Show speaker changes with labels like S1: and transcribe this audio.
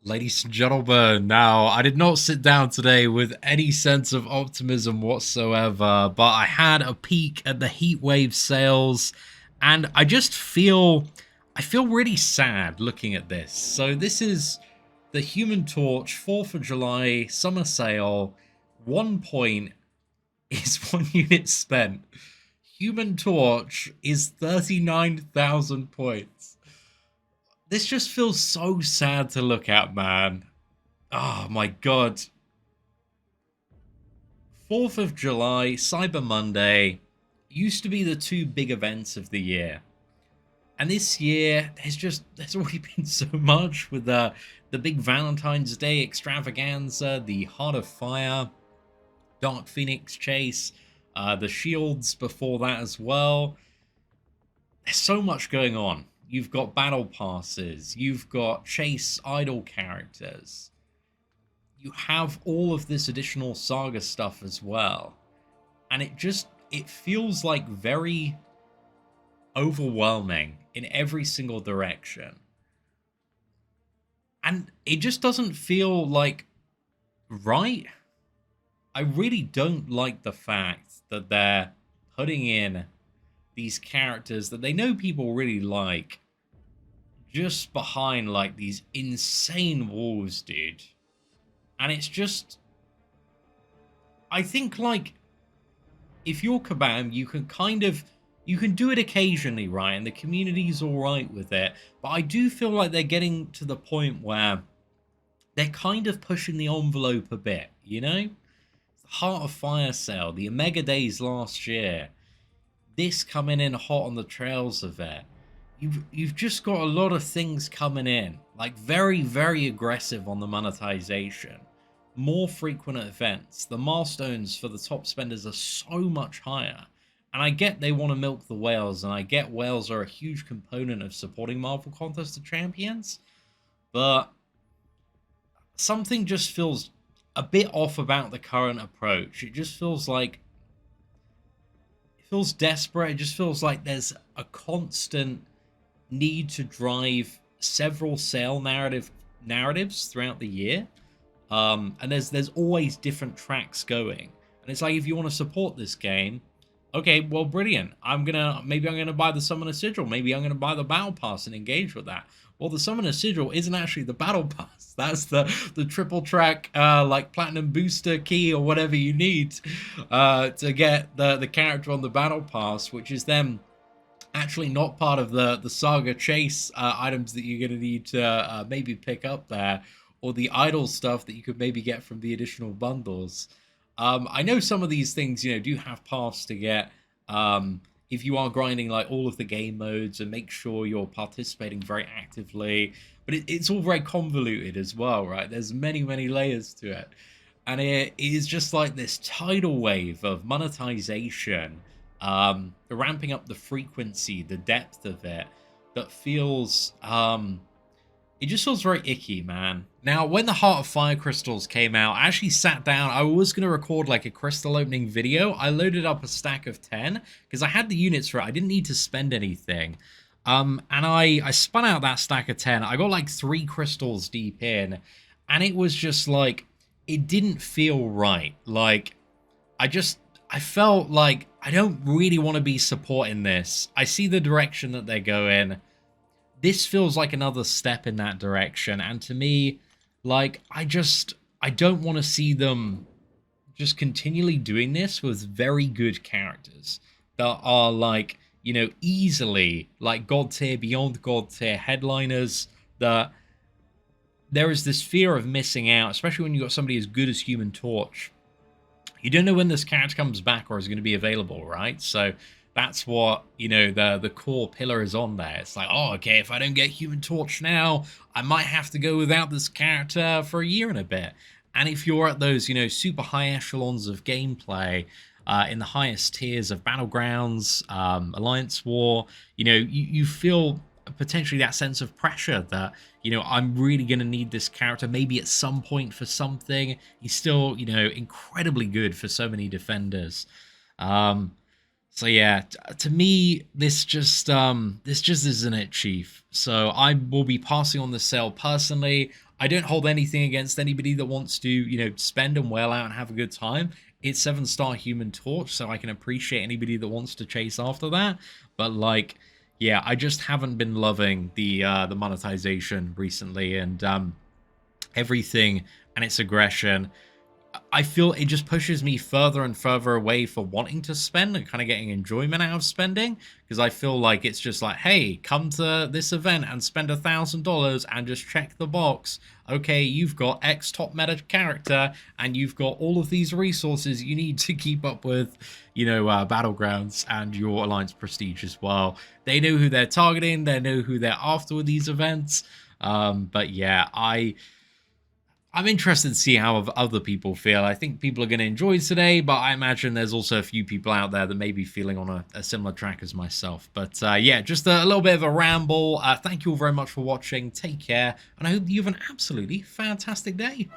S1: Ladies and gentlemen, now I did not sit down today with any sense of optimism whatsoever, but I had a peek at the heatwave sales and I feel really sad looking at this. So this is the Human Torch 4th of July summer sale. 1 point is 1 unit spent. Human Torch is 39,000 points. This just feels so sad to look at, man. Oh my god. 4th of July, Cyber Monday, used to be the two big events of the year. And this year, there's already been so much with the big Valentine's Day extravaganza, the Heart of Fire, Dark Phoenix chase, the shields before that as well. There's so much going on. You've got battle passes, you've got chase idol characters, you have all of this additional saga stuff as well. And it feels like very overwhelming in every single direction. And it just doesn't feel like right. I really don't like the fact that they're putting in these characters that they know people really like just behind like these insane walls, dude. And it's just, I think like if you're Kabam, you can do it occasionally, right? And the community's all right with it. But I do feel like they're getting to the point where they're kind of pushing the envelope a bit, you know? The Heart of Fire sale, the Omega Days last year, this coming in hot on the trails of it. You've just got a lot of things coming in, like very, very aggressive on the monetization. More frequent events. The milestones for the top spenders are so much higher. And I get they want to milk the whales, and I get whales are a huge component of supporting Marvel Contest of Champions, but something just feels a bit off about the current approach. It just feels like it feels desperate. It just feels like there's a constant need to drive several sale narratives throughout the year. And there's always different tracks going. And it's like, if you want to support this game, okay, well, brilliant. Maybe I'm gonna buy the Summoner Sigil. Maybe I'm gonna buy the Battle Pass and engage with that. Well, the Summoner Sigil isn't actually the Battle Pass. That's the triple track, like Platinum Booster key or whatever you need to get the character on the Battle Pass, which is then actually not part of the Saga Chase items that you're gonna need to maybe pick up there, or the idle stuff that you could maybe get from the additional bundles. I know some of these things, do have paths to get if you are grinding like all of the game modes and make sure you're participating very actively. But it's all very convoluted as well, right? There's many, many layers to it. And it is just like this tidal wave of monetization, ramping up the frequency, the depth of it, that feels it just feels very icky, man. Now, when the Heart of Fire crystals came out, I actually sat down. I was going to record like a crystal opening video. I loaded up a stack of 10 because I had the units for it. I didn't need to spend anything. And I spun out that stack of 10. I got like 3 crystals deep in, and it was just like, it didn't feel right. Like, I felt like I don't really want to be supporting this. I see the direction that they're going. This feels like another step in that direction, and to me, like, I don't want to see them just continually doing this with very good characters that are like, easily like god tier, beyond god tier headliners, that there is this fear of missing out, especially when you've got somebody as good as Human Torch. You don't know when this character comes back or is going to be available, right? So that's what, the core pillar is on there. It's like, oh, okay, if I don't get Human Torch now, I might have to go without this character for a year and a bit. And if you're at those, super high echelons of gameplay, in the highest tiers of Battlegrounds, Alliance War, you feel potentially that sense of pressure that, I'm really going to need this character maybe at some point for something. He's still, incredibly good for so many defenders. So yeah, to me, this just isn't it, Chief. So I will be passing on the sale personally. I don't hold anything against anybody that wants to, spend and whale out and have a good time. It's 7-star Human Torch, so I can appreciate anybody that wants to chase after that. But like, yeah, I just haven't been loving the monetization recently, and everything and its aggression. I feel it just pushes me further and further away for wanting to spend and kind of getting enjoyment out of spending, because I feel like it's just like, hey, come to this event and spend $1,000 and just check the box. Okay, you've got X top meta character and you've got all of these resources you need to keep up with, Battlegrounds and your Alliance Prestige as well. They know who they're targeting, they know who they're after with these events. But yeah, I'm interested to see how other people feel. I think people are going to enjoy today, but I imagine there's also a few people out there that may be feeling on a similar track as myself. But yeah, just a little bit of a ramble. Thank you all very much for watching. Take care, and I hope you have an absolutely fantastic day.